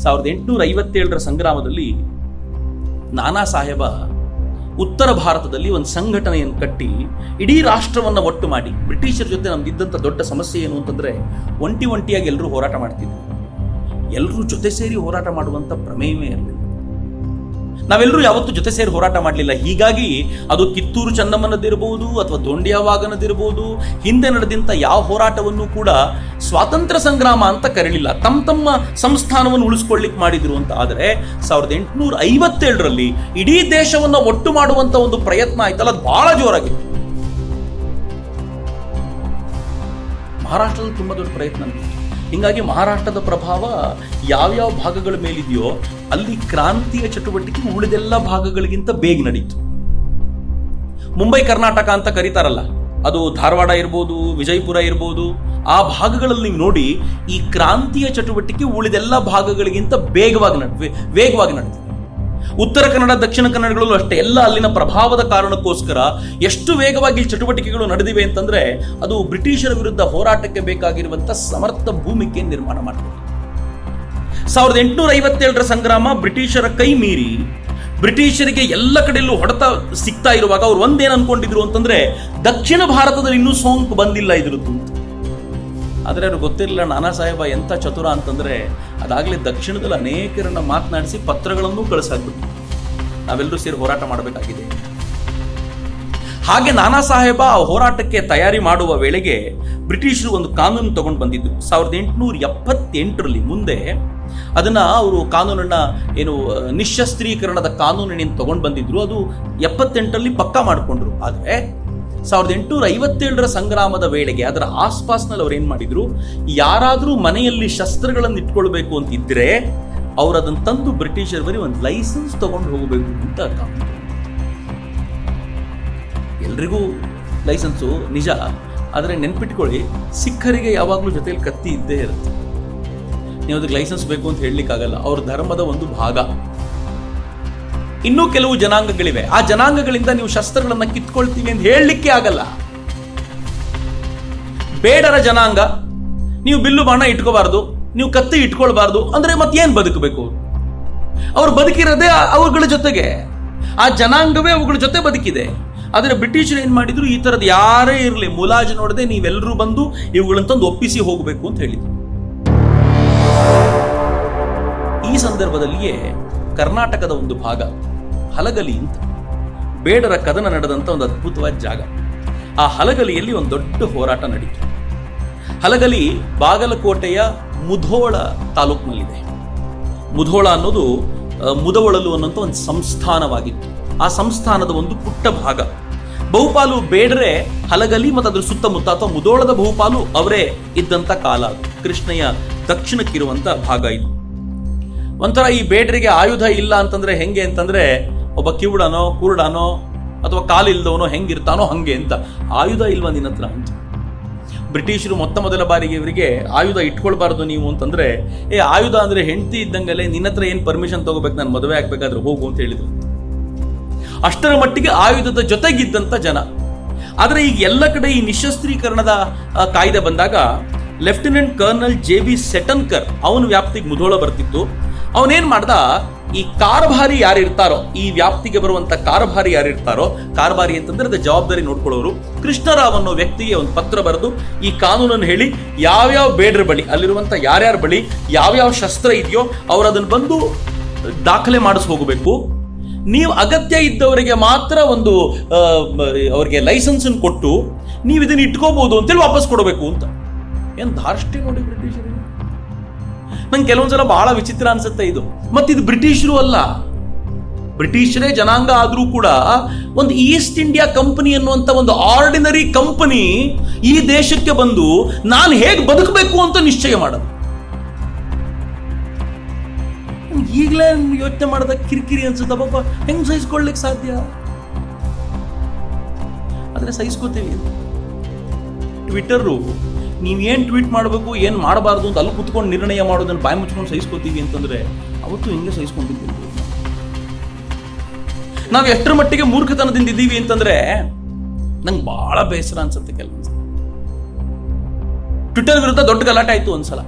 1857 ಸಂಗ್ರಾಮದಲ್ಲಿ ನಾನಾ ಸಾಹೇಬ ಉತ್ತರ ಭಾರತದಲ್ಲಿ ಒಂದು ಸಂಘಟನೆಯನ್ನು ಕಟ್ಟಿ ಇಡೀ ರಾಷ್ಟ್ರವನ್ನು ಒಟ್ಟು ಮಾಡಿ, ಬ್ರಿಟಿಷರ ಜೊತೆ ನಮ್ದಿದ್ದಂಥ ದೊಡ್ಡ ಸಮಸ್ಯೆ ಏನು ಅಂತಂದ್ರೆ ಒಂಟಿಯಾಗಿ ಎಲ್ಲರೂ ಹೋರಾಟ ಮಾಡ್ತಿದ್ರು. ಎಲ್ಲರೂ ಜೊತೆ ಸೇರಿ ಹೋರಾಟ ಮಾಡುವಂಥ ಪ್ರಮೇಯವೇ ಇರಲಿಲ್ಲ. ನಾವೆಲ್ಲರೂ ಯಾವತ್ತೂ ಜೊತೆ ಸೇರಿ ಹೋರಾಟ ಮಾಡಲಿಲ್ಲ. ಹೀಗಾಗಿ ಅದು ಕಿತ್ತೂರು ಚೆನ್ನಮ್ಮನದಿರ್ಬೋದು ಅಥವಾ ದೊಂಡಿಯಾವಾಗನದಿರ್ಬೋದು, ಹಿಂದೆ ನಡೆದಂಥ ಯಾವ ಹೋರಾಟವನ್ನು ಕೂಡ ಸ್ವಾತಂತ್ರ್ಯ ಸಂಗ್ರಾಮ ಅಂತ ಕರೀಲಿಲ್ಲ. ತಮ್ಮ ಸಂಸ್ಥಾನವನ್ನು ಉಳಿಸ್ಕೊಳ್ಳಿಕ್ಕೆ ಮಾಡಿದ್ರು ಅಂತ. ಆದರೆ 1857ರಲ್ಲಿ ಇಡೀ ದೇಶವನ್ನು ಒಟ್ಟು ಮಾಡುವಂತ ಒಂದು ಪ್ರಯತ್ನ ಆಯ್ತಲ್ಲ, ಅದು ಬಹಳ ಜೋರಾಗಿತ್ತು. ಮಹಾರಾಷ್ಟ್ರದಲ್ಲಿ ತುಂಬಾ ದೊಡ್ಡ ಪ್ರಯತ್ನ ನಡೀತು. ಹಿಂಗಾಗಿ ಮಹಾರಾಷ್ಟ್ರದ ಪ್ರಭಾವ ಯಾವ್ಯಾವ ಭಾಗಗಳ ಮೇಲಿದೆಯೋ ಅಲ್ಲಿ ಕ್ರಾಂತಿಯ ಚಟುವಟಿಕೆ ಉಳಿದೆಲ್ಲ ಭಾಗಗಳಿಗಿಂತ ಬೇಗ ನಡೀತು. ಮುಂಬೈ ಕರ್ನಾಟಕ ಅಂತ ಕರೀತಾರಲ್ಲ, ಅದು ಧಾರವಾಡ ಇರ್ಬೋದು, ವಿಜಯಪುರ ಇರ್ಬೋದು, ಆ ಭಾಗಗಳಲ್ಲಿ ನೀವು ನೋಡಿ ಈ ಕ್ರಾಂತಿಯ ಚಟುವಟಿಕೆ ಉಳಿದೆಲ್ಲ ಭಾಗಗಳಿಗಿಂತ ವೇಗವಾಗಿ ನಡೆದಿದೆ. ಉತ್ತರ ಕನ್ನಡ, ದಕ್ಷಿಣ ಕನ್ನಡಗಳಲ್ಲೂ ಅಷ್ಟೇ, ಎಲ್ಲ ಅಲ್ಲಿನ ಪ್ರಭಾವದ ಕಾರಣಕ್ಕೋಸ್ಕರ ಎಷ್ಟು ವೇಗವಾಗಿ ಚಟುವಟಿಕೆಗಳು ನಡೆದಿವೆ ಅಂತಂದ್ರೆ ಅದು ಬ್ರಿಟಿಷರ ವಿರುದ್ಧ ಹೋರಾಟಕ್ಕೆ ಬೇಕಾಗಿರುವಂತ ಸಮರ್ಥ ಭೂಮಿಕೆ ನಿರ್ಮಾಣ ಮಾಡಿದೆ. 1857ರ ಸಂಗ್ರಾಮ ಬ್ರಿಟಿಷರ ಕೈ ಮೀರಿ ಬ್ರಿಟಿಷರಿಗೆ ಎಲ್ಲ ಕಡೆಯಲ್ಲೂ ಹೊಡೆತ ಸಿಗ್ತಾ ಇರುವಾಗ ಅವ್ರು ಒಂದೇನು ಅನ್ಕೊಂಡಿದ್ರು ಅಂತಂದ್ರೆ ದಕ್ಷಿಣ ಭಾರತದಲ್ಲಿ ಇನ್ನೂ ಸೋಂಕು ಬಂದಿಲ್ಲ ಇದ್ರದ್ದು ಅಂತ. ಆದರೆ ಅವ್ರಿಗೆ ಗೊತ್ತಿರಲಿಲ್ಲ ನಾನಾ ಸಾಹೇಬ ಎಂಥ ಚತುರ ಅಂತಂದ್ರೆ ಅದಾಗಲೇ ದಕ್ಷಿಣದಲ್ಲಿ ಅನೇಕರನ್ನ ಮಾತನಾಡಿಸಿ ಪತ್ರಗಳನ್ನು ಕಳಿಸಾಕ್ಬಿಟ್ಟು ನಾವೆಲ್ಲರೂ ಸೇರಿ ಹೋರಾಟ ಮಾಡಬೇಕಾಗಿದೆ. ಹಾಗೆ ನಾನಾ ಸಾಹೇಬ ಆ ಹೋರಾಟಕ್ಕೆ ತಯಾರಿ ಮಾಡುವ ವೇಳೆಗೆ ಬ್ರಿಟಿಷರು ಒಂದು ಕಾನೂನು ತಗೊಂಡು ಬಂದಿದ್ರು. 1878ರಲ್ಲಿ ಮುಂದೆ ಅದನ್ನ ಅವರು ಕಾನೂನನ್ನ ನಿಶಸ್ತ್ರೀಕರಣದ ಕಾನೂನನ್ನು ತಗೊಂಡು ಬಂದಿದ್ರು. ಅದು 78ರಲ್ಲಿ ಪಕ್ಕಾ ಮಾಡಿಕೊಂಡ್ರು. ಆದರೆ 1857ರ ಸಂಗ್ರಾಮದ ವೇಳೆಗೆ ಅದರ ಆಸ್ಪಾಸ್ನಲ್ಲಿ ಅವ್ರು ಏನ್ ಮಾಡಿದ್ರು, ಯಾರಾದ್ರೂ ಮನೆಯಲ್ಲಿ ಶಸ್ತ್ರಗಳನ್ನು ಇಟ್ಕೊಳ್ಬೇಕು ಅಂತ ಇದ್ರೆ ಅವ್ರು ಅದನ್ನ ತಂದು ಬ್ರಿಟಿಷರ್ ಬರೀ ಒಂದು ಲೈಸೆನ್ಸ್ ತಗೊಂಡು ಹೋಗಬೇಕು ಅಂತ ಕಾನೂನು. ಎಲ್ರಿಗೂ ಲೈಸೆನ್ಸು ನಿಜ, ಆದರೆ ನೆನ್ಪಿಟ್ಕೊಳ್ಳಿ, ಸಿಖ್ಖರಿಗೆ ಯಾವಾಗಲೂ ಜೊತೆಯಲ್ಲಿ ಕತ್ತಿ ಇದ್ದೇ ಇರುತ್ತೆ. ನೀವು ಅದಕ್ಕೆ ಲೈಸೆನ್ಸ್ ಬೇಕು ಅಂತ ಹೇಳಲಿಕ್ಕಾಗಲ್ಲ, ಅವ್ರ ಧರ್ಮದ ಒಂದು ಭಾಗ. ಇನ್ನೂ ಕೆಲವು ಜನಾಂಗಗಳಿವೆ, ಆ ಜನಾಂಗಗಳಿಂದ ನೀವು ಶಸ್ತ್ರಗಳನ್ನ ಕಿತ್ಕೊಳ್ತೀವಿ ಅಂತ ಹೇಳಲಿಕ್ಕೆ ಆಗಲ್ಲ. ಬೇಡರ ಜನಾಂಗ, ನೀವು ಬಿಲ್ಲು ಬಾಣ ಇಟ್ಕೋಬಾರ್ದು, ನೀವು ಕತ್ತಿ ಇಟ್ಕೊಳ್ಬಾರ್ದು ಅಂದ್ರೆ ಮತ್ತೇನ್ ಬದುಕಬೇಕು? ಅವ್ರು ಬದುಕಿರೋದೇ ಅವುಗಳ ಜೊತೆಗೆ, ಆ ಜನಾಂಗವೇ ಅವುಗಳ ಜೊತೆ ಬದುಕಿದೆ. ಆದರೆ ಬ್ರಿಟಿಷರು ಏನ್ ಮಾಡಿದ್ರು, ಈ ತರದ ಯಾರೇ ಇರಲಿ ಮುಲಾಜು ನೋಡದೆ ನೀವೆಲ್ಲರೂ ಬಂದು ಇವುಗಳಂತಂದು ಒಪ್ಪಿಸಿ ಹೋಗಬೇಕು ಅಂತ ಹೇಳಿದ್ರು. ಈ ಸಂದರ್ಭದಲ್ಲಿಯೇ ಕರ್ನಾಟಕದ ಒಂದು ಭಾಗ ಹಲಗಲಿ ಅಂತ, ಬೇಡರ ಕದನ ನಡೆದಂತ ಒಂದು ಅದ್ಭುತವಾದ ಜಾಗ. ಆ ಹಲಗಲಿಯಲ್ಲಿ ಒಂದು ದೊಡ್ಡ ಹೋರಾಟ ನಡೀತು. ಹಲಗಲಿ ಬಾಗಲಕೋಟೆಯ ಮುಧೋಳ ತಾಲೂಕಿನಲ್ಲಿದೆ. ಮುಧೋಳ ಅನ್ನೋದು ಮುದವಳಲು ಅನ್ನೋಂಥ ಒಂದು ಸಂಸ್ಥಾನವಾಗಿತ್ತು. ಆ ಸಂಸ್ಥಾನದ ಒಂದು ಪುಟ್ಟ ಭಾಗ. ಬಹುಪಾಲು ಬೇಡರೆ ಹಲಗಲಿ ಮತ್ತು ಅದ್ರ ಸುತ್ತಮುತ್ತ ಅಥವಾ ಮುದೋಳದ ಬಹುಪಾಲು ಅವರೇ ಇದ್ದಂತ ಕಾಲ. ಕೃಷ್ಣೆಯ ದಕ್ಷಿಣಕ್ಕಿರುವಂತ ಭಾಗ ಇದು. ಒಂಥರ ಈ ಬೇಡರಿಗೆ ಆಯುಧ ಇಲ್ಲ ಅಂತಂದ್ರೆ ಹೆಂಗೆ ಅಂತಂದ್ರೆ ಒಬ್ಬ ಕಿವುಡನೋ ಕುರುಡನೋ ಅಥವಾ ಕಾಲಿಲ್ದವನೋ ಹೆಂಗಿರ್ತಾನೋ ಹಂಗೆ ಅಂತ. ಆಯುಧ ಇಲ್ವಾ ನಿನ್ನ ಹತ್ರ ಅಂತ ಬ್ರಿಟಿಷರು ಮೊದಲ ಬಾರಿಗೆ ಇವರಿಗೆ ಆಯುಧ ಇಟ್ಕೊಳ್ಬಾರ್ದು ನೀವು ಅಂತಂದ್ರೆ, ಆಯುಧ ಅಂದ್ರೆ ಹೆಂಡತಿ ಇದ್ದಂಗಲ್ಲೇ, ನಿನ್ನ ಹತ್ರ ಏನ್ ಪರ್ಮಿಷನ್ ತಗೋಬೇಕು, ನಾನು ಮದುವೆ ಆಗ್ಬೇಕಾದ್ರೆ ಹೋಗು ಅಂತ ಹೇಳಿದ್ರು. ಅಷ್ಟರ ಮಟ್ಟಿಗೆ ಆಯುಧದ ಜೊತೆಗಿದ್ದಂತ ಜನ. ಆದ್ರೆ ಈಗ ಎಲ್ಲ ಕಡೆ ಈ ನಿಶಸ್ತ್ರೀಕರಣದ ಕಾಯ್ದೆ ಬಂದಾಗ ಲೆಫ್ಟಿನೆಂಟ್ ಕರ್ನಲ್ JB ಸೆಟನ್ಕರ್ ಅವನ ವ್ಯಾಪ್ತಿಗೆ ಮುಧೋಳ ಬರ್ತಿತ್ತು. ಅವನೇನ್ ಮಾಡ್ದ, ಈ ಕಾರ್ಭಾರಿ ಯಾರಿರ್ತಾರೋ, ಈ ವ್ಯಾಪ್ತಿಗೆ ಬರುವಂತ ಕಾರ್ಭಾರಿ ಯಾರಿರ್ತಾರೋ, ಕಾರ್ಭಾರಿ ಅಂತಂದ್ರೆ ಅದ ಜವಾಬ್ದಾರಿ ನೋಡ್ಕೊಳ್ಳೋರು, ಕೃಷ್ಣರಾವ್ ಅನ್ನೋ ವ್ಯಕ್ತಿಗೆ ಒಂದು ಪತ್ರ ಬರೆದು ಈ ಕಾನೂನನ್ನು ಹೇಳಿ ಯಾವ್ಯಾವ ಬೇಡ್ರ ಬಳಿ, ಅಲ್ಲಿರುವಂತ ಯಾರ್ಯಾರ ಬಳಿ ಯಾವ್ಯಾವ ಶಸ್ತ್ರ ಇದೆಯೋ ಅವ್ರು ಅದನ್ನ ಬಂದು ದಾಖಲೆ ಮಾಡಿಸ್ ಹೋಗಬೇಕು. ನೀವು ಅಗತ್ಯ ಇದ್ದವರಿಗೆ ಮಾತ್ರ ಒಂದು ಅವ್ರಿಗೆ ಲೈಸೆನ್ಸ್ ಕೊಟ್ಟು ನೀವು ಇದನ್ನ ಇಟ್ಕೋಬಹುದು ಅಂತೇಳಿ ವಾಪಸ್ ಕೊಡಬೇಕು ಅಂತ. ಏನ್ ಧಾರ್ಷ್ಟ್ಯ ನೋಡಿ ಬ್ರಿಟಿಷರಿಗೆ. ನಂಗೆ ಕೆಲವೊಂದ್ಸಲ ಬಹಳ ವಿಚಿತ್ರ ಅನ್ಸುತ್ತೆ ಇದು. ಮತ್ತಿದು ಬ್ರಿಟಿಷರು ಅಲ್ಲ, ಬ್ರಿಟಿಷರೇ ಜನಾಂಗ ಆದ್ರೂ ಕೂಡ ಒಂದು ಈಸ್ಟ್ ಇಂಡಿಯಾ ಕಂಪನಿ ಅನ್ನುವಂತ ಒಂದು ಆರ್ಡಿನರಿ ಕಂಪನಿ ಈ ದೇಶಕ್ಕೆ ಬಂದು ನಾನು ಹೇಗೆ ಬದುಕಬೇಕು ಅಂತ ನಿಶ್ಚಯ ಮಾಡೋದು. ಈಗಲೇ ಯೋಚನೆ ಮಾಡಿದ ಕಿರಿಕಿರಿ ಅನ್ಸುತ್ತ. ಪಾಪ ಹೆಂಗ್ ಸಹಿಸ್ಕೊಳ್ಳಿಕ್ ಸಾಧ್ಯ? ಆದ್ರೆ ಸಹಿಸ್ಕೋತೀವಿ. ಟ್ವಿಟರು ನೀವೇನ್ ಟ್ವೀಟ್ ಮಾಡಬೇಕು ಏನ್ ಮಾಡಬಾರ್ದು ಅಂತ ಅಲ್ಲಿ ಕುತ್ಕೊಂಡು ನಿರ್ಣಯ ಮಾಡೋದನ್ನ ಬಾಯಿ ಮುಚ್ಕೊಂಡು ಸಹಿಸ್ಕೋತೀವಿ ಅಂತಂದ್ರೆ ಅವತ್ತು ಹಿಂಗೆ ಸಹಿಸ್ಕೊಂಡಿದ್ದೀವಿ. ನಾವು ಎಷ್ಟರ ಮಟ್ಟಿಗೆ ಮೂರ್ಖತನದಿಂದ ಇದ್ದೀವಿ ಅಂತಂದ್ರೆ ನಂಗೆ ಬಹಳ ಬೇಸರ ಅನ್ಸುತ್ತೆ. ಕೆಲವೊಂದ್ಸಲ ಟ್ವಿಟರ್ ವಿರುದ್ಧ ದೊಡ್ಡ ಗಲಾಟೆ ಆಯ್ತು. ಒಂದ್ಸಲ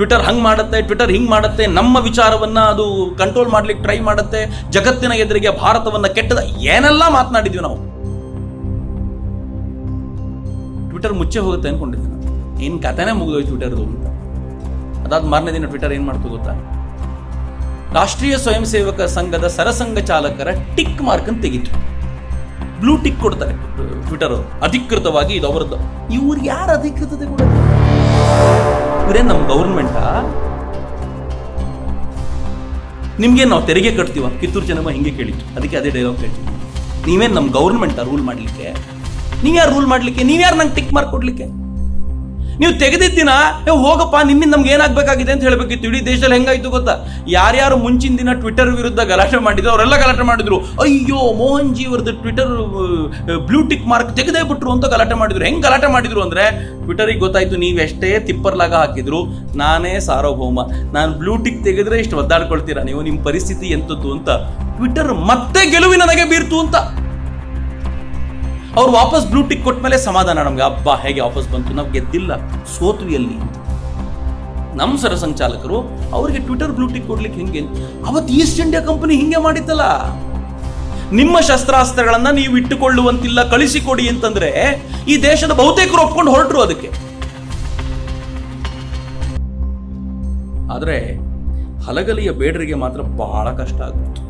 ಟ್ವಿಟರ್ ಹಂಗ್ ಮಾಡುತ್ತೆ, ಟ್ವಿಟರ್ ಹಿಂಗ್ ಮಾಡುತ್ತೆ, ನಮ್ಮ ವಿಚಾರವನ್ನ ಅದು ಕಂಟ್ರೋಲ್ ಮಾಡ್ಲಿಕ್ಕೆ ಟ್ರೈ ಮಾಡುತ್ತೆ, ಜಗತ್ತಿನ ಎದುರಿಗೆ ಭಾರತವನ್ನ ಕೆಟ್ಟದ ಏನೆಲ್ಲ ಮಾತನಾಡಿದ್ವಿ ನಾವು. ಟ್ವಿಟರ್ ಮುಚ್ಚೆ ಹೋಗುತ್ತೆ ಅನ್ಕೊಂಡಿದ್ದೆ ನಾನು. ಏನ್ ಕಥೆನೇ ಮುಗಿದೋಯ್ತು ಟ್ವಿಟರ್ದು ಅಂತ. ಅದಾದ ಮಾರನೇ ದಿನ ಟ್ವಿಟರ್ ಏನ್ ಮಾಡ್ತು ಗೊತ್ತಾ? ರಾಷ್ಟ್ರೀಯ ಸ್ವಯಂ ಸೇವಕ ಸಂಘದ ಸರಸಂಘ ಚಾಲಕರ ಟಿಕ್ ಮಾರ್ಕ್ ಅಂತ ತೆಗಿತು. ಬ್ಲೂ ಟಿಕ್ ಕೊಡ್ತಾರೆ ಟ್ವಿಟರ್ ಅಧಿಕೃತವಾಗಿ, ಇದು ಅವರದ್ದು. ಇವ್ರು ಯಾರು ಅಧಿಕೃತತೆ ಕೊಡುತ್ತೆ? ಇವರೇ ನಮ್ಮ ಗೌರ್ಮೆಂಟಾ? ನಿಮ್ಗೆ ನಾವು ತೆರಿಗೆ ಕಟ್ತೀವ? ಕಿತ್ತೂರು ಚೆನ್ನಮ್ಮ ಹಿಂಗೆ ಕೇಳಿತ್ತು, ಅದಕ್ಕೆ ಅದೇ ಡೈಲಾಗ್ ಹೇಳ್ತೀವಿ. ನೀವೇನ್ ನಮ್ಮ ಗೌರ್ಮೆಂಟಾ ರೂಲ್ ಮಾಡ್ಲಿಕ್ಕೆ? ನೀವ್ಯಾರು ರೂಲ್ ಮಾಡ್ಲಿಕ್ಕೆ? ನೀವ್ಯಾರು ನಂಗೆ ಟಿಕ್ ಮಾರ್ಕ್ ಕೊಡ್ಲಿಕ್ಕೆ? ನೀವು ತೆಗೆದಿದ್ದಿನ ಹೋಗಪ್ಪ, ನಿನ್ನಿಂದ ನಮ್ಗೆ ಏನಾಗಬೇಕಾಗಿದೆ ಅಂತ ಹೇಳಬೇಕಿತ್ತು. ಇಡೀ ದೇಶದಲ್ಲಿ ಹೆಂಗಾಯ್ತು ಗೊತ್ತಾ? ಯಾರ್ಯಾರು ಮುಂಚಿನ ದಿನ ಟ್ವಿಟರ್ ವಿರುದ್ಧ ಗಲಾಟೆ ಮಾಡಿದ್ರು ಅವರೆಲ್ಲ ಗಲಾಟೆ ಮಾಡಿದ್ರು. ಅಯ್ಯೋ ಮೋಹನ್ ಜಿ ಅವರದ್ದು ಟ್ವಿಟರ್ ಬ್ಲೂ ಟಿಕ್ ಮಾರ್ಕ್ ತೆಗೆದೇ ಬಿಟ್ರು ಅಂತ ಗಲಾಟೆ ಮಾಡಿದ್ರು. ಹೆಂಗ್ ಗಲಾಟೆ ಮಾಡಿದ್ರು ಅಂದ್ರೆ, ಟ್ವಿಟರಿಗೆ ಗೊತ್ತಾಯ್ತು ನೀವೆಷ್ಟೇ ತಿಪ್ಪರ್ಲಾಗ ಹಾಕಿದ್ರು ನಾನೇ ಸಾರ್ವಭೌಮ, ನಾನು ಬ್ಲೂ ಟಿಕ್ ತೆಗೆದ್ರೆ ಇಷ್ಟು ಒದ್ದಾಡ್ಕೊಳ್ತೀರಾ ನೀವು, ನಿಮ್ಮ ಪರಿಸ್ಥಿತಿ ಎಂತದ್ದು ಅಂತ. ಟ್ವಿಟರ್ ಮತ್ತೆ ಗೆಲುವಿನ ನನಗೆ ಬೀರ್ತು ಅಂತ ಅವ್ರು ವಾಪಸ್ ಬ್ಲೂ ಟಿಕ್ ಕೊಟ್ಟ ಮೇಲೆ ಸಮಾಧಾನ ನಮ್ಗೆ. ಹಬ್ಬ ಹೇಗೆ ವಾಪಸ್ ಬಂತು, ನಾವು ಗೆದ್ದಿಲ್ಲ, ಸೋತ್ವಿ ಅಲ್ಲಿ. ನಮ್ಮ ಸರಸಂಚಾಲಕರು ಅವರಿಗೆ ಟ್ವಿಟರ್ ಬ್ಲೂ ಟಿಕ್ ಕೊಡ್ಲಿಕ್ಕೆ ಹಿಂಗೆ ಅವತ್ತು ಈಸ್ಟ್ ಇಂಡಿಯಾ ಕಂಪನಿ ಹಿಂಗೆ ಮಾಡಿತ್ತಲ್ಲ. ನಿಮ್ಮ ಶಸ್ತ್ರಾಸ್ತ್ರಗಳನ್ನ ನೀವು ಇಟ್ಟುಕೊಳ್ಳುವಂತಿಲ್ಲ, ಕಳಿಸಿಕೊಡಿ ಅಂತಂದ್ರೆ ಈ ದೇಶದ ಬಹುತೇಕರು ಒಪ್ಕೊಂಡು ಹೊರಟರು ಅದಕ್ಕೆ. ಆದ್ರೆ ಹಲಗಲಿಯ ಬೇಡರಿಗೆ ಮಾತ್ರ ಬಹಳ ಕಷ್ಟ ಆಗುತ್ತೆ.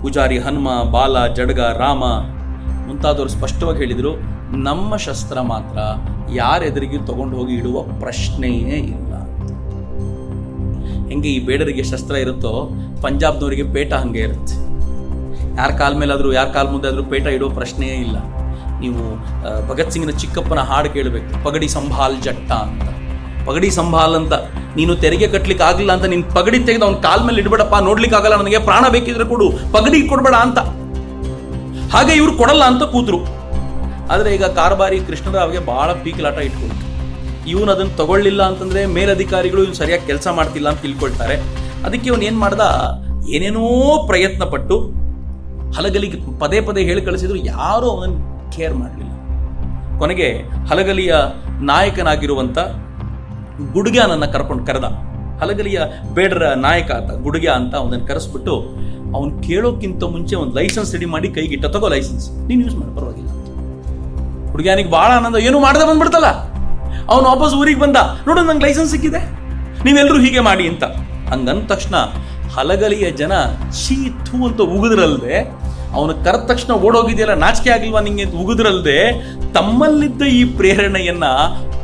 ಪೂಜಾರಿ ಹನುಮ, ಬಾಲ, ಜಡ್ಗ, ರಾಮ ಮುಂತಾದವರು ಸ್ಪಷ್ಟವಾಗಿ ಹೇಳಿದ್ರು, ನಮ್ಮ ಶಸ್ತ್ರ ಮಾತ್ರ ಯಾರೆದುರಿಗೆ ತಗೊಂಡು ಹೋಗಿ ಇಡುವ ಪ್ರಶ್ನೆಯೇ ಇಲ್ಲ. ಹೆಂಗೆ ಈ ಬೇಡರಿಗೆ ಶಸ್ತ್ರ ಇರುತ್ತೋ, ಪಂಜಾಬ್ನವರಿಗೆ ಪೇಟ ಹಂಗೆ ಇರುತ್ತೆ. ಯಾರ ಕಾಲ್ ಮೇಲಾದ್ರೂ, ಯಾರ ಕಾಲ್ ಮುಂದೆ ಆದ್ರೂ ಪೇಟ ಇಡುವ ಪ್ರಶ್ನೆಯೇ ಇಲ್ಲ. ನೀವು ಭಗತ್ ಸಿಂಗ್ನ ಚಿಕ್ಕಪ್ಪನ ಹಾಡು ಕೇಳಬೇಕು, ಪಗಡಿ ಸಂಭಾಲ್ ಜಟ್ಟ ಅಂತ. ಪಗಡಿ ಸಂಭಾಲ್ ಅಂತ, ನೀನು ತೆರಿಗೆ ಕಟ್ಲಿಕ್ಕೆ ಆಗ್ಲಿಲ್ಲ ಅಂತ ನಿನ್ ಪಗಡಿ ತೆಗೆದು ಅವ್ನ ಕಾಲ್ ಮೇಲೆ ಇಡ್ಬೇಡಪ್ಪ, ನೋಡ್ಲಿಕ್ಕೆ ಆಗಲ್ಲ ನನಗೆ, ಪ್ರಾಣ ಬೇಕಿದ್ರೆ ಕೊಡು, ಪಗಡಿ ಕೊಡ್ಬೇಡ ಅಂತ. ಹಾಗೆ ಇವ್ರು ಕೊಡಲ್ಲ ಅಂತ ಕೂತ್ರು. ಆದ್ರೆ ಈಗ ಕಾರ್ಬಾರಿ ಕೃಷ್ಣರಾವ್ಗೆ ಬಹಳ ಪೀಕಲಾಟ ಇಟ್ಕೊಳ್ತು. ಇವನು ಅದನ್ನು ತಗೊಳ್ಳಿಲ್ಲ ಅಂತಂದ್ರೆ ಮೇಲಧಿಕಾರಿಗಳು ಇವ್ನು ಸರಿಯಾಗಿ ಕೆಲಸ ಮಾಡ್ತಿಲ್ಲ ಅಂತ ತಿಳ್ಕೊಳ್ತಾರೆ. ಅದಕ್ಕೆ ಇವನು ಏನ್ ಮಾಡ್ದ, ಏನೇನೋ ಪ್ರಯತ್ನ ಪಟ್ಟು ಹಲಗಲಿಗೆ ಪದೇ ಪದೇ ಹೇಳಿ ಕಳಿಸಿದ್ರು, ಯಾರೂ ಅವನನ್ನು ಕೇರ್ ಮಾಡಲಿಲ್ಲ. ಕೊನೆಗೆ ಹಲಗಲಿಯ ನಾಯಕನಾಗಿರುವಂತ ಗುಡ್ಗ್ಯಾನನ್ನ ಕರೆದ. ಹಲಗಲಿಯ ಬೇಡರ ನಾಯಕ ಅಂತ ಗುಡ್ಗ್ಯಾ ಅಂತ ಅವನನ್ನು ಕರೆಸ್ಬಿಟ್ಟು, ಅವನು ಕೇಳೋಕ್ಕಿಂತ ಮುಂಚೆ ಒಂದು ಲೈಸೆನ್ಸ್ ರೆಡಿ ಮಾಡಿ ಕೈಗಿಟ್ಟ, ತಗೋ ಲೈಸೆನ್ಸ್, ನೀನು ಯೂಸ್ ಮಾಡು ಪರವಾಗಿಲ್ಲ. ಹುಡುಗಿಯಾನಿಗೆ ಬಹಳ ಆನಂದ, ಏನು ಮಾಡದೆ ಬಂದ್ಬಿಡ್ತಲ್ಲ. ಅವನು ವಾಪಸ್ ಊರಿಗೆ ಬಂದ, ನೋಡು ನಂಗೆ ಲೈಸೆನ್ಸ್ ಸಿಕ್ಕಿದೆ, ನೀವೆಲ್ಲರೂ ಹೀಗೆ ಮಾಡಿ ಅಂತ. ಹಂಗಂದ ತಕ್ಷಣ ಹಲಗಲಿಯ ಜನ ಛೀ ಥೂ ಅಂತ ಉಗಿದ್ರಲ್ದೆ, ಅವನು ಕರೆದ ತಕ್ಷಣ ಓಡೋಗಿದೆಯಲ್ಲ, ನಾಚಿಕೆ ಆಗಿಲ್ವಾ ನಿಂಗೆ ಅಂತ ಉಗಿದ್ರಲ್ದೆ, ತಮ್ಮಲ್ಲಿದ್ದ ಈ ಪ್ರೇರಣೆಯನ್ನ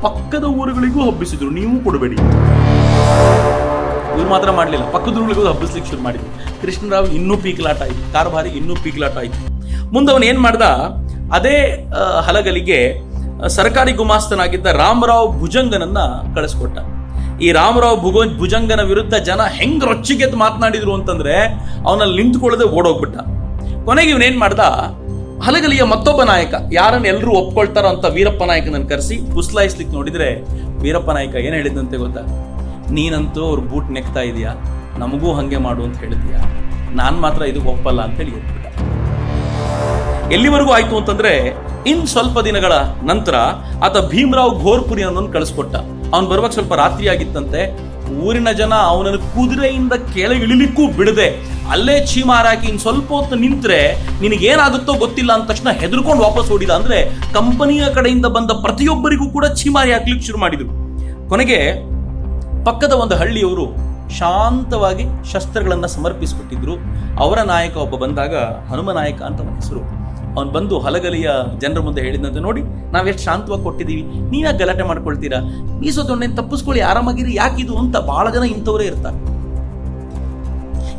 ಪಕ್ಕದ ಊರುಗಳಿಗೂ ಹಬ್ಬಿಸಿದ್ರು, ನೀವು ಕೊಡಬೇಡಿ. ಇವ್ರು ಮಾತ್ರ ಮಾಡಲಿಲ್ಲ, ಪಕ್ಕದ ಊರುಗಳಿಗೂ ಹಬ್ಬಿಸ್ಲಿಕ್ಕೆ ಶುರು ಮಾಡಿದ್ರು. ಕೃಷ್ಣರಾವ್ ಇನ್ನೂ ಪೀಕಲಾಟ ಆಯ್ತು, ಕಾರ್ಬಾರಿ ಇನ್ನೂ ಪೀಕಲಾಟ ಆಯ್ತು. ಮುಂದೆ ಅವನು ಏನ್ ಮಾಡ್ದ, ಅದೇ ಹಲಗಲಿಗೆ ಸರ್ಕಾರಿ ಗುಮಾಸ್ತನಾಗಿದ್ದ ರಾಮರಾವ್ ಭುಜಂಗನನ್ನ ಕಳಿಸ್ಕೊಟ್ಟ. ಈ ರಾಮರಾವ್ ಭುಜಂಗನ ವಿರುದ್ಧ ಜನ ಹೆಂಗ್ ರೊಚ್ಚಿಗೆದ್ದು ಮಾತನಾಡಿದ್ರು ಅಂತಂದ್ರೆ ಅವನಲ್ಲಿ ನಿಂತ್ಕೊಳ್ಳದೆ ಓಡೋಗ್ಬಿಟ್ಟ. ಕೊನೆಗೆ ಇವನೇನ್ ಮಾಡ್ದ, ಹಲಗಲಿಯ ಮತ್ತೊಬ್ಬ ನಾಯಕ, ಯಾರನ್ನ ಎಲ್ಲರೂ ಒಪ್ಕೊಳ್ತಾರೋ ಅಂತ ವೀರಪ್ಪ ನಾಯಕನನ್ನು ಕರೆಸಿ ಪುಸ್ಲಾಯಿಸ್ಲಿಕ್ಕೆ ನೋಡಿದ್ರೆ, ವೀರಪ್ಪ ನಾಯಕ ಏನ್ ಹೇಳಿದಂತೆ ಗೊತ್ತಾ, ನೀನಂತೂ ಅವ್ರ ಬೂಟ್ ನೆಕ್ತಾ ಇದೀಯಾ, ನಮಗೂ ಹಂಗೆ ಮಾಡು ಅಂತ ಹೇಳಿದ್ಯಾ, ನಾನ್ ಮಾತ್ರ ಇದು ಒಪ್ಪಲ್ಲ ಅಂತ ಹೇಳಿ ಎದ್ಬಿಟ್ಟ. ಎಲ್ಲಿವರೆಗೂ ಆಯ್ತು ಅಂತಂದ್ರೆ, ಇನ್ ಸ್ವಲ್ಪ ದಿನಗಳ ನಂತರ ಆತ ಭೀಮರಾವ್ ಘೋರ್ಪುರಿ ಅನ್ನೋನ್ ಕಳಿಸ್ಕೊಟ್ಟ. ಅವನ್ ಬರುವಾಗ ಸ್ವಲ್ಪ ರಾತ್ರಿ ಆಗಿತ್ತಂತೆ. ಊರಿನ ಜನ ಅವನನ್ನು ಕುದುರೆಯಿಂದ ಕೆಳಗೆ ಇಳಿಲಿಕ್ಕೂ ಬಿಡದೆ ಅಲ್ಲೇ ಚೀಮಾರಾಕಿ ಇನ್ ಸ್ವಲ್ಪ ಹೊತ್ತು ನಿಂತ್ರೆ ನಿನಗೇನಾಗುತ್ತೋ ಗೊತ್ತಿಲ್ಲ ಅಂದ ತಕ್ಷಣ ಹೆದರ್ಕೊಂಡು ವಾಪಸ್ ಓಡಿದ. ಅಂದ್ರೆ ಕಂಪನಿಯ ಕಡೆಯಿಂದ ಬಂದ ಪ್ರತಿಯೊಬ್ಬರಿಗೂ ಕೂಡ ಚೀಮಾರಿ ಹಾಕ್ಲಿಕ್ಕೆ ಶುರು ಮಾಡಿದ್ರು. ಕೊನೆಗೆ ಪಕ್ಕದ ಒಂದು ಹಳ್ಳಿಯವರು ಶಾಂತವಾಗಿ ಶಸ್ತ್ರಗಳನ್ನ ಸಮರ್ಪಿಸಿಕೊಟ್ಟಿದ್ರು. ಅವರ ನಾಯಕ ಒಬ್ಬ ಬಂದಾಗ, ಹನುಮ ನಾಯಕ ಅಂತ ಅವನ ಹೆಸರು, ಅವನು ಬಂದು ಹಲಗಲಿಯ ಜನರ ಮುಂದೆ ಹೇಳಿದಂತೆ, ನೋಡಿ ನಾವೆಷ್ಟು ಶಾಂತವಾಗಿ ಕೊಟ್ಟಿದ್ದೀವಿ, ನೀವ್ಯಾಕೆ ಗಲಾಟೆ ಮಾಡ್ಕೊಳ್ತೀರಾ, ಮೀಸೋದೊಣ್ಣೆ ತಪ್ಪಿಸ್ಕೊಳ್ಳಿ, ಆರಾಮಾಗಿರಿ, ಯಾಕಿದು ಅಂತ. ಬಹಳ ಜನ ಇಂಥವರೇ ಇರ್ತಾರೆ.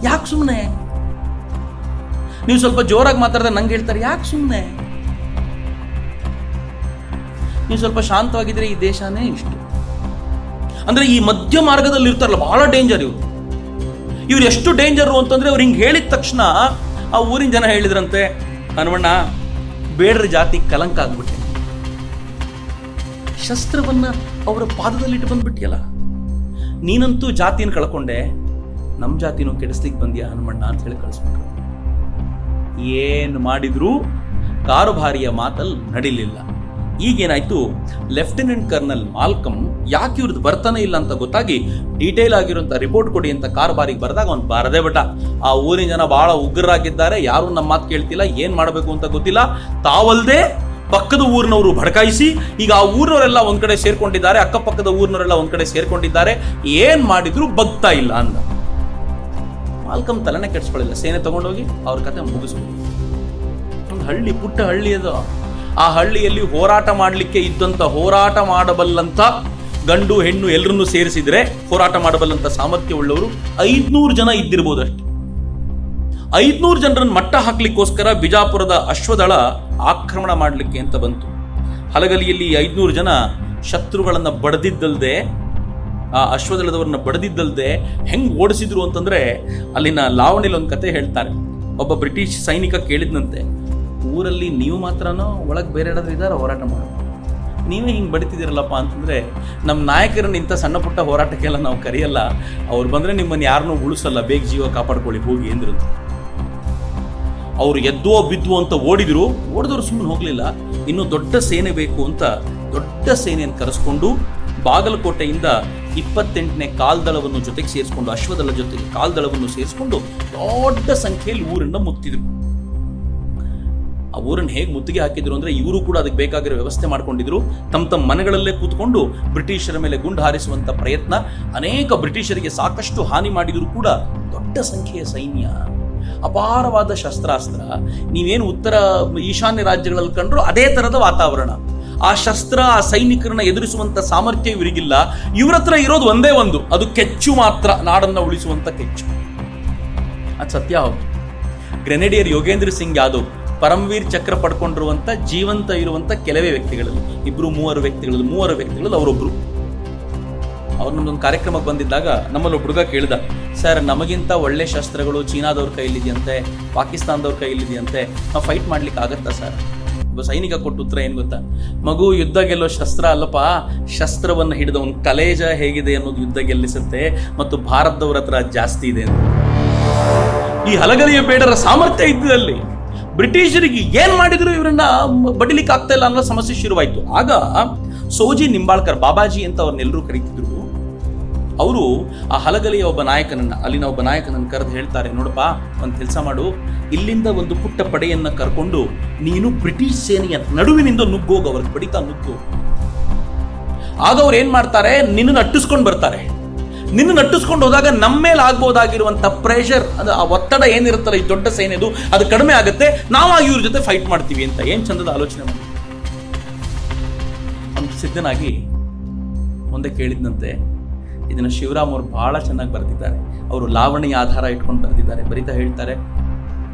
ಯಾಕೆ ಸುಮ್ಮನೆ ನೀವು ಸ್ವಲ್ಪ ಜೋರಾಗಿ ಮಾತಾಡಿದ್ರೆ ನಂಗೆ ಹೇಳ್ತಾರೆ, ಯಾಕೆ ಸುಮ್ಮನೆ ನೀವು ಸ್ವಲ್ಪ ಶಾಂತವಾಗಿದ್ರೆ ಈ ದೇಶನೇ ಇಷ್ಟು. ಅಂದ್ರೆ ಈ ಮಧ್ಯ ಮಾರ್ಗದಲ್ಲಿ ಇರ್ತಾರಲ್ಲ, ಬಹಳ ಡೇಂಜರ್ ಇವರು. ಇವ್ರು ಎಷ್ಟು ಡೇಂಜರು ಅಂತಂದ್ರೆ, ಅವ್ರು ಹಿಂಗೆ ಹೇಳಿದ ತಕ್ಷಣ ಆ ಊರಿನ ಜನ ಹೇಳಿದ್ರಂತೆ, ಹನುಮಣ್ಣ ಬೇಡ್ರ ಜಾತಿ ಕಲಂಕ ಆಗ್ಬಿಟ್ಟೆ, ಶಸ್ತ್ರವನ್ನ ಅವರ ಪಾದದಲ್ಲಿಟ್ಟು ಬಂದ್ಬಿಟ್ಟಿಯಲ್ಲ, ನೀನಂತೂ ಜಾತಿಯನ್ನು ಕಳ್ಕೊಂಡೆ, ನಮ್ಮ ಜಾತಿನೂ ಕೆಡಿಸ್ಲಿಕ್ಕೆ ಬಂದಿಯಾ ಹನುಮಣ್ಣ ಅಂತ ಹೇಳಿ ಕಳಿಸ್ಬಿಟ್ರು. ಏನು ಮಾಡಿದ್ರು ಕಾರುಭಾರಿಯ ಮಾತಲ್ಲಿ ನಡಿಲಿಲ್ಲ. ಈಗೇನಾಯ್ತು, ಲೆಫ್ಟಿನೆಂಟ್ ಕರ್ನಲ್ ಮಾಲ್ಕಮ್ ಯಾಕೆ ಇವ್ರದ್ದು ಬರ್ತಾನೆ ಇಲ್ಲ ಅಂತ ಗೊತ್ತಾಗಿ ಡೀಟೇಲ್ ಆಗಿರುವಂತ ರಿಪೋರ್ಟ್ ಕೊಡಿ ಅಂತ ಕಾರ್ಬಾರಿಗೆ ಬರೆದಾಗ ಅವ್ನು ಬಾರದೇ ಬಿಟ್ಟ. ಆ ಊರಿನ ಜನ ಬಹಳ ಉಗ್ರರಾಗಿದ್ದಾರೆ, ಯಾರು ನಮ್ಮ ಮಾತು ಕೇಳ್ತಿಲ್ಲ, ಏನ್ ಮಾಡಬೇಕು ಅಂತ ಗೊತ್ತಿಲ್ಲ, ತಾವಲ್ದೆ ಪಕ್ಕದ ಊರಿನವರು ಭಡಕಾಯಿಸಿ ಈಗ ಆ ಊರಿನವರೆಲ್ಲ ಒಂದ್ ಕಡೆ ಸೇರ್ಕೊಂಡಿದ್ದಾರೆ, ಅಕ್ಕಪಕ್ಕದ ಊರಿನವರೆಲ್ಲ ಒಂದ್ ಕಡೆ ಸೇರ್ಕೊಂಡಿದ್ದಾರೆ, ಏನ್ ಮಾಡಿದ್ರು ಬಗ್ತಾ ಇಲ್ಲ ಅಂದ. ಮಾಲ್ಕಮ್ ತಲೆನೇ ಕೆಡ್ಸ್ಕೊಳ್ಳಿಲ್ಲ, ಸೇನೆ ತಗೊಂಡೋಗಿ ಅವ್ರ ಕತೆ ಮುಗಿಸ್ಬೋದು. ಒಂದು ಹಳ್ಳಿ, ಪುಟ್ಟ ಹಳ್ಳಿ ಅದು. ಆ ಹಳ್ಳಿಯಲ್ಲಿ ಹೋರಾಟ ಮಾಡಲಿಕ್ಕೆ ಇದ್ದಂತ, ಹೋರಾಟ ಮಾಡಬಲ್ಲಂತ ಗಂಡು ಹೆಣ್ಣು ಎಲ್ಲರನ್ನೂ ಸೇರಿಸಿದ್ರೆ ಹೋರಾಟ ಮಾಡಬಲ್ಲಂತ ಸಾಮರ್ಥ್ಯ ಉಳ್ಳವರು 500 ಜನ ಇದ್ದಿರ್ಬೋದು ಅಷ್ಟೇ. 500 ಜನರನ್ನು ಮಟ್ಟ ಹಾಕ್ಲಿಕ್ಕೋಸ್ಕರ ಬಿಜಾಪುರದ ಅಶ್ವದಳ ಆಕ್ರಮಣ ಮಾಡಲಿಕ್ಕೆ ಅಂತ ಬಂತು. ಹಲಗಲಿಯಲ್ಲಿ 500 ಜನ ಶತ್ರುಗಳನ್ನ ಬಡದಿದ್ದಲ್ದೆ, ಆ ಅಶ್ವದಳದವ್ರನ್ನ ಬಡದಿದ್ದಲ್ದೆ ಹೆಂಗ್ ಓಡಿಸಿದ್ರು ಅಂತಂದ್ರೆ, ಅಲ್ಲಿನ ಲಾವಣಿಲಿ ಒಂದು ಕತೆ ಹೇಳ್ತಾರೆ. ಒಬ್ಬ ಬ್ರಿಟಿಷ್ ಸೈನಿಕ ಕೇಳಿದ್ನಂತೆ, ಊರಲ್ಲಿ ನೀವು ಮಾತ್ರನೋ ಒಳಗೆ ಬೇರೆ ಏನಾದ್ರು ಇದಾರ ಹೋರಾಟ ಮಾಡೋದು, ನೀವೇ ಹಿಂಗೆ ಬಡಿತಿದ್ದೀರಲ್ಲಪ್ಪ ಅಂತಂದ್ರೆ, ನಮ್ಮ ನಾಯಕರನ್ನ ಇಂಥ ಸಣ್ಣ ಪುಟ್ಟ ಹೋರಾಟಕ್ಕೆಲ್ಲ ನಾವು ಕರೆಯಲ್ಲ, ಅವ್ರು ಬಂದ್ರೆ ನಿಮ್ಮನ್ನು ಯಾರನ್ನೂ ಉಳಿಸಲ್ಲ, ಬೇಗ ಜೀವ ಕಾಪಾಡ್ಕೊಳ್ಳಿ ಹೋಗಿ ಅಂದ್ರು. ಅವ್ರು ಎದ್ದೋ ಬಿದ್ದು ಅಂತ ಓಡಿದವರು ಸುಮ್ಮನೆ ಹೋಗ್ಲಿಲ್ಲ, ಇನ್ನು ದೊಡ್ಡ ಸೇನೆ ಬೇಕು ಅಂತ ದೊಡ್ಡ ಸೇನೆಯನ್ನು ಕರೆಸ್ಕೊಂಡು ಬಾಗಲಕೋಟೆಯಿಂದ 28ನೇ ಕಾಲ್ದಳವನ್ನು ಜೊತೆಗೆ ಸೇರಿಸ್ಕೊಂಡು, ಅಶ್ವದಳ ಜೊತೆಗೆ ಕಾಲ್ದಳವನ್ನು ಸೇರಿಸ್ಕೊಂಡು ದೊಡ್ಡ ಸಂಖ್ಯೆಯಲ್ಲಿ ಊರನ್ನ ಮುತ್ತಿದ್ರು. ಆ ಊರನ್ನು ಹೇಗೆ ಮುತ್ತಿಗೆ ಹಾಕಿದ್ರು ಅಂದ್ರೆ, ಇವರು ಕೂಡ ಅದಕ್ಕೆ ಬೇಕಾಗಿರೋ ವ್ಯವಸ್ಥೆ ಮಾಡ್ಕೊಂಡಿದ್ರು. ತಮ್ಮ ಮನೆಗಳಲ್ಲೇ ಕೂತ್ಕೊಂಡು ಬ್ರಿಟಿಷರ ಮೇಲೆ ಗುಂಡು ಹಾರಿಸುವಂತ ಪ್ರಯತ್ನ, ಅನೇಕ ಬ್ರಿಟಿಷರಿಗೆ ಸಾಕಷ್ಟು ಹಾನಿ ಮಾಡಿದ್ರು ಕೂಡ ದೊಡ್ಡ ಸಂಖ್ಯೆಯ ಸೈನ್ಯ, ಅಪಾರವಾದ ಶಸ್ತ್ರಾಸ್ತ್ರ. ನೀವೇನು ಉತ್ತರ ಈಶಾನ್ಯ ರಾಜ್ಯಗಳಲ್ಲಿ ಕಂಡ್ರು ಅದೇ ತರದ ವಾತಾವರಣ. ಆ ಶಸ್ತ್ರ, ಆ ಸೈನಿಕರನ್ನ ಎದುರಿಸುವಂತ ಸಾಮರ್ಥ್ಯ ಇವರಿಗಿಲ್ಲ. ಇವ್ರ ಹತ್ರ ಇರೋದು ಒಂದೇ ಒಂದು, ಅದು ಕೆಚ್ಚು ಮಾತ್ರ, ನಾಡನ್ನ ಉಳಿಸುವಂತ ಕೆಚ್ಚು. ಅದು ಸತ್ಯ ಹೌದು. ಗ್ರೆನೇಡಿಯರ್ ಯೋಗೇಂದ್ರ ಸಿಂಗ್ ಯಾದವ್ ಪರಮವೀರ್ ಚಕ್ರ ಪಡ್ಕೊಂಡಿರುವಂತ ಜೀವಂತ ಇರುವಂತ ಕೆಲವೇ ವ್ಯಕ್ತಿಗಳಲ್ಲಿ, 2-3 ವ್ಯಕ್ತಿಗಳಲ್ಲಿ ಅವರೊಬ್ರು. ಅವ್ರು ನಮ್ದೊಂದು ಕಾರ್ಯಕ್ರಮಕ್ಕೆ ಬಂದಿದ್ದಾಗ ನಮ್ಮಲ್ಲಿ ಒಬ್ಬ ಹುಡುಗ ಕೇಳಿದ, ಸರ್ ನಮಗಿಂತ ಒಳ್ಳೆ ಶಸ್ತ್ರಗಳು ಚೀನಾದವ್ರ ಕೈಲಿದೆಯಂತೆ, ಪಾಕಿಸ್ತಾನದವ್ರ ಕೈಲಿದೆಯಂತೆ, ನಾವು ಫೈಟ್ ಮಾಡ್ಲಿಕ್ಕೆ ಆಗತ್ತಾ ಸರ್? ಒಬ್ಬ ಸೈನಿಕ ಕೊಟ್ಟು ಉತ್ತರ ಏನ್ ಗೊತ್ತಾ, ಮಗು ಯುದ್ಧ ಗೆಲ್ಲೋ ಶಸ್ತ್ರ ಅಲ್ಲಪ್ಪ, ಶಸ್ತ್ರವನ್ನು ಹಿಡಿದವನ್ ಕಲೇಜ ಹೇಗಿದೆ ಅನ್ನೋದು ಯುದ್ಧ ಗೆಲ್ಲಿಸುತ್ತೆ, ಮತ್ತು ಭಾರತದವ್ರ ಹತ್ರ ಜಾಸ್ತಿ ಇದೆ ಅಂತ. ಈ ಹಲಗಲಿಯ ಬೇಡರ ಸಾಮರ್ಥ್ಯ ಇದ್ದಲ್ಲಿ ಬ್ರಿಟಿಷರಿಗೆ ಏನ್ ಮಾಡಿದ್ರು ಇವರನ್ನ ಬಡಿಲಿಕ್ಕೆ ಆಗ್ತಾ ಇಲ್ಲ ಅನ್ನೋ ಸಮಸ್ಯೆ ಶುರುವಾಯ್ತು. ಆಗ ಸೋಜಿ ನಿಂಬಾಳ್ಕರ್, ಬಾಬಾಜಿ ಅಂತ ಅವ್ರನ್ನೆಲ್ಲರೂ ಕರೀತಿದ್ರು, ಅವರು ಆ ಹಲಗಲಿಯ ಅಲ್ಲಿನ ಒಬ್ಬ ನಾಯಕನನ್ನು ಕರೆದು ಹೇಳ್ತಾರೆ, ನೋಡಪ್ಪ ಒಂದು ಕೆಲಸ ಮಾಡು, ಇಲ್ಲಿಂದ ಒಂದು ಪುಟ್ಟ ಪಡೆಯನ್ನ ಕರ್ಕೊಂಡು ನೀನು ಬ್ರಿಟಿಷ್ ಸೇನೆಯ ನಡುವಿನಿಂದ ನುಗ್ಗೋಗ, ಅವ್ರಿಗೆ ಬಡಿತಾ ನುಗ್ಗು. ಆಗ ಅವ್ರು ಏನ್ ಮಾಡ್ತಾರೆ, ನಿನ್ನನ್ನು ಅಟ್ಟಿಸ್ಕೊಂಡು ಬರ್ತಾರೆ. ನಿನ್ನ ಅಟ್ಟಿಸ್ಕೊಂಡು ಹೋದಾಗ ನಮ್ಮ ಮೇಲೆ ಆಗ್ಬೋದಾಗಿರುವಂತ ಪ್ರೆಷರ್, ಅದು ಆ ಒತ್ತಡ ಏನಿರುತ್ತಲ್ಲ ಈ ದೊಡ್ಡ ಸೇನೆದು, ಅದು ಕಡಿಮೆ ಆಗುತ್ತೆ, ನಾವಾಗಿ ಇವ್ರ ಜೊತೆ ಫೈಟ್ ಮಾಡ್ತೀವಿ ಅಂತ. ಏನ್ ಚಂದದ ಆಲೋಚನೆ ಮಾಡಿ. ಸಿದ್ಧನಾಗಿ ಮುಂದೆ ಕೇಳಿದಂತೆ, ಇದನ್ನ ಶಿವರಾಮ್ ಅವರು ಬಹಳ ಚೆನ್ನಾಗಿ ಬರೆದಿದ್ದಾರೆ. ಅವರು ಲಾವಣಿ ಆಧಾರ ಇಟ್ಕೊಂಡು ಬರೆದಿದ್ದಾರೆ. ಬರಿತಾ ಹೇಳ್ತಾರೆ,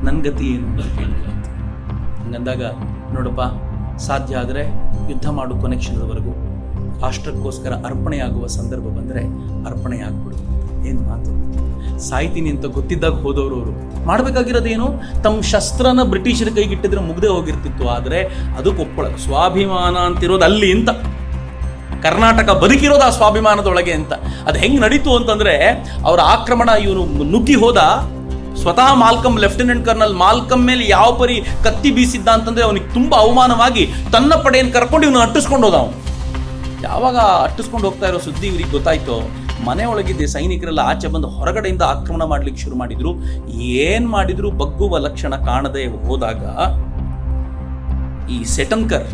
ನನ್ನ ಗತಿ ಏನು ಅಂತ. ಹಂಗಂದಾಗ, ನೋಡಪ್ಪ ಸಾಧ್ಯ ಆದರೆ ಯುದ್ಧ ಮಾಡು ಕೊನೆ ಕ್ಷಣದವರೆಗೂ, ರಾಷ್ಟ್ರಕ್ಕೋಸ್ಕರ ಅರ್ಪಣೆಯಾಗುವ ಸಂದರ್ಭ ಬಂದರೆ ಅರ್ಪಣೆ ಆಗ್ಬಿಡು. ಏನು ಮಾತು, ಸಾಯ್ತೀನಿ ಅಂತ ಗೊತ್ತಿದ್ದಾಗ ಹೋದವರು ಅವರು. ಮಾಡಬೇಕಾಗಿರೋದೇನು, ತಮ್ಮ ಶಸ್ತ್ರನ ಬ್ರಿಟಿಷರ ಕೈಗಿಟ್ಟಿದ್ರೆ ಮುಗ್ದೇ ಹೋಗಿರ್ತಿತ್ತು. ಆದರೆ ಅದಕ್ಕೆ ಒಪ್ಪಳಕ್ಕೆ ಸ್ವಾಭಿಮಾನ ಅಂತಿರೋದು ಅಲ್ಲಿ ಅಂತ, ಕರ್ನಾಟಕ ಬದುಕಿರೋದು ಆ ಸ್ವಾಭಿಮಾನದೊಳಗೆ ಅಂತ. ಅದು ಹೆಂಗ್ ನಡೀತು ಅಂತಂದ್ರೆ, ಅವರ ಆಕ್ರಮಣ ಇವನು ನುಗ್ಗಿ ಹೋದ. ಸ್ವತಃ ಮಾಲ್ಕಮ್, ಲೆಫ್ಟಿನೆಂಟ್ ಕರ್ನಲ್ ಮಾಲ್ಕಮ್ ಮೇಲೆ ಯಾವ ಪರಿ ಕತ್ತಿ ಬೀಸಿದ್ದ ಅಂತಂದ್ರೆ ಅವನಿಗೆ ತುಂಬಾ ಅವಮಾನವಾಗಿ ತನ್ನ ಪಡೆಯನ್ನು ಕರ್ಕೊಂಡು ಇವನು ಅಟ್ಟಿಸ್ಕೊಂಡು ಹೋದ. ಅವನು ಯಾವಾಗ ಅಟ್ಟಿಸ್ಕೊಂಡು ಹೋಗ್ತಾ ಇರೋ ಸುದ್ದಿ ಇವ್ರಿಗೆ ಗೊತ್ತಾಯ್ತು, ಮನೆ ಒಳಗಿದ್ದ ಸೈನಿಕರೆಲ್ಲ ಆಚೆ ಬಂದು ಹೊರಗಡೆಯಿಂದ ಆಕ್ರಮಣ ಮಾಡ್ಲಿಕ್ಕೆ ಶುರು ಮಾಡಿದ್ರು. ಏನ್ ಮಾಡಿದ್ರು ಬಗ್ಗುವ ಲಕ್ಷಣ ಕಾಣದೆ ಹೋದಾಗ, ಈ ಸೆಟನ್ಕರ್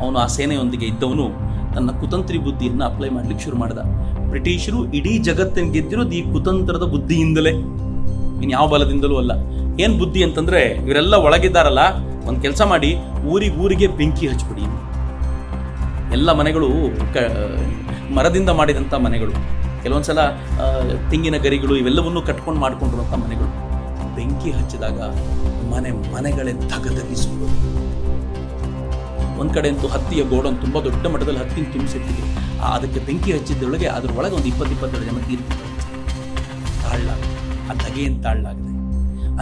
ಅವನು ಆ ಸೇನೆಯೊಂದಿಗೆ ಇದ್ದವನು ತನ್ನ ಕುತಂತ್ರಿ ಬುದ್ಧಿಯನ್ನು ಅಪ್ಲೈ ಮಾಡ್ಲಿಕ್ಕೆ ಶುರು ಮಾಡಿದ. ಬ್ರಿಟಿಷರು ಇಡೀ ಜಗತ್ತಿನ ಗೆದ್ದಿರೋದು ಈ ಕುತಂತ್ರದ ಬುದ್ಧಿಯಿಂದಲೇ, ಇನ್ಯಾವ ಬಲದಿಂದಲೂ ಅಲ್ಲ. ಏನ್ ಬುದ್ಧಿ ಅಂತಂದ್ರೆ, ಇವರೆಲ್ಲ ಒಳಗಿದ್ದಾರಲ್ಲ, ಒಂದ್ ಕೆಲಸ ಮಾಡಿ, ಊರಿಗೆ ಬೆಂಕಿ ಹಚ್ಬಿಡಿ. ಎಲ್ಲ ಮನೆಗಳು ಮರದಿಂದ ಮಾಡಿದಂಥ ಮನೆಗಳು, ಕೆಲವೊಂದ್ಸಲ ತೆಂಗಿನ ಗರಿಗಳು ಇವೆಲ್ಲವನ್ನೂ ಕಟ್ಕೊಂಡು ಮಾಡ್ಕೊಂಡಿರುವಂಥ ಮನೆಗಳು. ಬೆಂಕಿ ಹಚ್ಚಿದಾಗ ಮನೆಗಳೇ ಧಗಧಗಿಸುವುದು. ಒಂದ್ ಕಡೆ ಅಂತೂ ಹತ್ತಿಯ ಗೋಡನ್, ತುಂಬಾ ದೊಡ್ಡ ಮಟ್ಟದಲ್ಲಿ ಹತ್ತಿನ ತುಂಬಿಸಿರ್ತಿದ್ರು. ಅದಕ್ಕೆ ಬೆಂಕಿ ಹಚ್ಚಿದ್ದೊಳಗೆ ಅದ್ರ ಒಳಗೆ ಒಂದು 20-22 ಜನ ತೀರ್ತಿದ್ರು. ಆ ಧಗೆಯನ್ನು ತಾಳಲಾಗಿದೆ.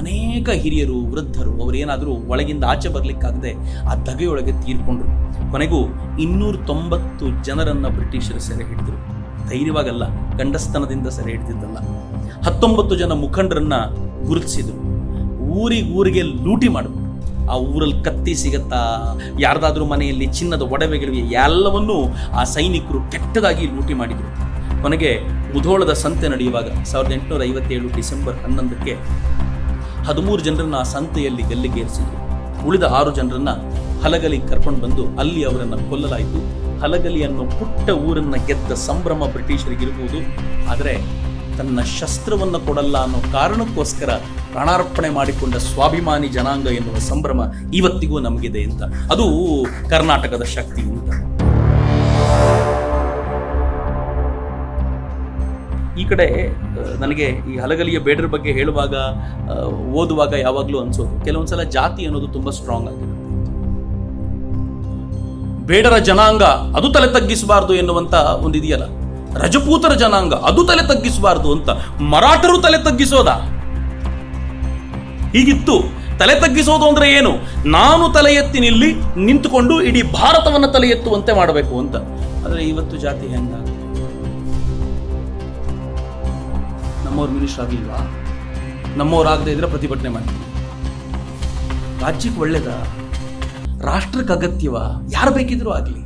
ಅನೇಕ ಹಿರಿಯರು, ವೃದ್ಧರು, ಅವರೇನಾದರೂ ಒಳಗಿಂದ ಆಚೆ ಬರ್ಲಿಕ್ಕಾಗದೆ ಆ ಧಗೆಯೊಳಗೆ ತೀರ್ಕೊಂಡ್ರು. ಕೊನೆಗೂ 290 ಜನರನ್ನ ಬ್ರಿಟಿಷರು ಸೆರೆ ಹಿಡಿದ್ರು. ಧೈರ್ಯವಾಗಲ್ಲ, ಗಂಡಸ್ತನದಿಂದ ಸೆರೆ ಹಿಡಿದಿದ್ದಲ್ಲ. 19 ಜನ ಮುಖಂಡರನ್ನ ಗುರುತಿಸಿದ್ರು. ಊರಿಗೆ ಲೂಟಿ ಮಾಡಿದ್ರು. ಆ ಊರಲ್ಲಿ ಕತ್ತಿ ಸಿಗತ್ತಾ, ಯಾರ್ದಾದ್ರೂ ಮನೆಯಲ್ಲಿ ಚಿನ್ನದ ಒಡವೆಗಳಿವೆ, ಎಲ್ಲವನ್ನೂ ಆ ಸೈನಿಕರು ಕೆಟ್ಟದಾಗಿ ಲೂಟಿ ಮಾಡಿದರು. ಕೊನೆಗೆ ಮುಧೋಳದ ಸಂತೆ ನಡೆಯುವಾಗ 1857 ಡಿಸೆಂಬರ್ 11ಕ್ಕೆ 13 ಜನರನ್ನ ಆ ಸಂತೆಯಲ್ಲಿ ಗಲ್ಲಿಗೇರಿಸಿದರು. ಉಳಿದ 6 ಜನರನ್ನ ಹಲಗಲಿ ಕರ್ಕೊಂಡು ಬಂದು ಅಲ್ಲಿ ಅವರನ್ನು ಕೊಲ್ಲಲಾಯಿತು. ಹಲಗಲಿ ಅನ್ನೋ ಪುಟ್ಟ ಊರನ್ನ ಗೆದ್ದ ಸಂಭ್ರಮ ಬ್ರಿಟಿಷರಿಗಿರಬಹುದು, ಆದರೆ ತನ್ನ ಶಸ್ತ್ರವನ್ನು ಕೊಡಲ್ಲ ಅನ್ನೋ ಕಾರಣಕ್ಕೋಸ್ಕರ ಪ್ರಾಣಾರ್ಪಣೆ ಮಾಡಿಕೊಂಡ ಸ್ವಾಭಿಮಾನಿ ಜನಾಂಗ ಎನ್ನುವ ಸಂಭ್ರಮ ಇವತ್ತಿಗೂ ನಮಗಿದೆ ಅಂತ. ಅದು ಕರ್ನಾಟಕದ ಶಕ್ತಿ ಅಂತ. ಈ ಕಡೆ ನನಗೆ ಈ ಹಲಗಲಿಯ ಬೇಡರ ಬಗ್ಗೆ ಹೇಳುವಾಗ, ಓದುವಾಗ ಯಾವಾಗಲೂ ಅನ್ಸೋದು, ಕೆಲವೊಂದ್ಸಲ ಜಾತಿ ಅನ್ನೋದು ತುಂಬಾ ಸ್ಟ್ರಾಂಗ್ ಆಗಿದೆ. ಬೇಡರ ಜನಾಂಗ ಅದು ತಲೆ ತಗ್ಗಿಸಬಾರದು ಎನ್ನುವಂತ ಒಂದಿದೆಯಲ್ಲ, ರಜಪೂತರ ಜನಾಂಗ ಅದು ತಲೆ ತಗ್ಗಿಸಬಾರದು ಅಂತ. ಮರಾಠರು ತಲೆ ತಗ್ಗಿಸೋದ? ಹೀಗಿತ್ತು. ತಲೆ ತಗ್ಗಿಸೋದು ಅಂದ್ರೆ ಏನು? ನಾನು ತಲೆ ಎತ್ತಿ ನಿಲ್ಲಿ ನಿಂತುಕೊಂಡು ಇಡೀ ಭಾರತವನ್ನು ತಲೆ ಎತ್ತುವಂತೆ ಮಾಡಬೇಕು ಅಂತ. ಆದ್ರೆ ಇವತ್ತು ಜಾತಿ ಹೆಂಗ? ನಮ್ಮವ್ರು ಮಿನಿಸ್ಟರ್ ಆಗಿಲ್ವಾ? ನಮ್ಮವ್ರಾಗದೇ ಇದ್ರೆ ಪ್ರತಿಭಟನೆ ಮಾಡ್ತೀವಿ. ರಾಜ್ಯಕ್ಕೆ ಒಳ್ಳೇದ? ರಾಷ್ಟ್ರಕ್ಕೆ ಅಗತ್ಯವ? ಯಾರು ಬೇಕಿದ್ರು ಆಗ್ಲಿ.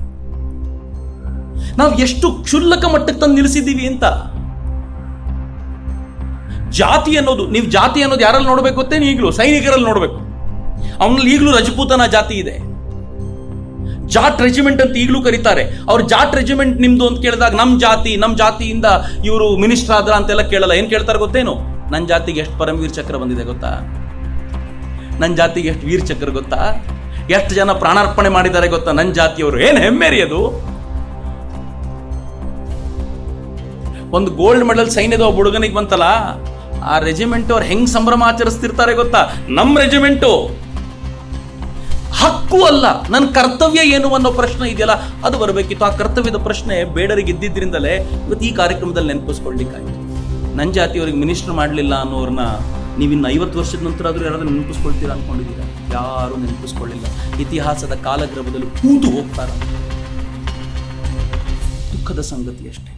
ನಾವು ಎಷ್ಟು ಕ್ಷುಲ್ಲಕ ಮಟ್ಟಕ್ಕೆ ತಂದು ನಿಲ್ಲಿಸಿದ್ದೀವಿ ಅಂತ. ಜಾತಿ ಅನ್ನೋದು, ನೀವು ಜಾತಿ ಅನ್ನೋದು ಯಾರಲ್ಲಿ ನೋಡ್ಬೇಕು ಗೊತ್ತೇನು? ಈಗಲೂ ಸೈನಿಕರಲ್ಲಿ ನೋಡ್ಬೇಕು. ಅವನಲ್ಲಿ ಈಗಲೂ ರಜಪೂತನ ಜಾತಿ ಇದೆ. ಜಾಟ್ ರೆಜಿಮೆಂಟ್ ಅಂತ ಈಗಲೂ ಕರೀತಾರೆ. ಅವ್ರು ಜಾಟ್ ರೆಜಿಮೆಂಟ್ ನಿಮ್ದು ಅಂತ ಕೇಳಿದಾಗ ನಮ್ಮ ಜಾತಿಯಿಂದ ಇವರು ಮಿನಿಸ್ಟರ್ ಆದ್ರ ಅಂತೆಲ್ಲ ಕೇಳಲ್ಲ. ಏನ್ ಕೇಳ್ತಾರೆ ಗೊತ್ತೇನು? ನನ್ನ ಜಾತಿಗೆ ಎಷ್ಟು ಪರಮವೀರ್ ಚಕ್ರ ಬಂದಿದೆ ಗೊತ್ತಾ? ನನ್ನ ಜಾತಿಗೆ ಎಷ್ಟು ವೀರ್ ಚಕ್ರ ಗೊತ್ತಾ? ಎಷ್ಟು ಜನ ಪ್ರಾಣಾರ್ಪಣೆ ಮಾಡಿದ್ದಾರೆ ಗೊತ್ತಾ ನನ್ನ ಜಾತಿಯವರು? ಏನ್ ಹೆಮ್ಮೆ ರೀ ಅದು. ಒಂದು ಗೋಲ್ಡ್ ಮೆಡಲ್ ಸೈನ್ಯದ ಒಬ್ಬ ಹುಡುಗನಿಗೆ ಬಂತಲ್ಲ, ಆ ರೆಜಿಮೆಂಟ್ ಅವ್ರು ಹೆಂಗ್ ಸಂಭ್ರಮ ಆಚರಿಸ್ತಿರ್ತಾರೆ ಗೊತ್ತಾ? ನಮ್ಮ ರೆಜಿಮೆಂಟು ಹಕ್ಕು ಅಲ್ಲ, ನನ್ನ ಕರ್ತವ್ಯ ಏನು ಅನ್ನೋ ಪ್ರಶ್ನೆ ಇದೆಯಲ್ಲ, ಅದು ಬರಬೇಕಿತ್ತು. ಆ ಕರ್ತವ್ಯದ ಪ್ರಶ್ನೆ ಬೇಡರಿಗೆ ಇದ್ದಿದ್ರಿಂದಲೇ ಇವತ್ತು ಈ ಕಾರ್ಯಕ್ರಮದಲ್ಲಿ ನೆನಪಿಸ್ಕೊಳ್ಲಿಕ್ಕಾಯ್ತು. ನನ್ನ ಜಾತಿಯವ್ರಿಗೆ ಮಿನಿಸ್ಟರ್ ಮಾಡಲಿಲ್ಲ ಅನ್ನೋರ್ನ ನೀವಿನ್ನು 50 ವರ್ಷದ ನಂತರ ಆದ್ರೂ ಯಾರಾದ್ರೂ ನೆನಪಿಸ್ಕೊಳ್ತೀರಾ ಅನ್ಕೊಂಡಿದ್ದೀರಾ? ಯಾರು ನೆನಪಿಸ್ಕೊಳ್ಳಿಲ್ಲ. ಇತಿಹಾಸದ ಕಾಲಗ್ರಹದಲ್ಲಿ ಕೂತು ಹೋಗ್ತಾರ. ದುಃಖದ ಸಂಗತಿ ಅಷ್ಟೇ.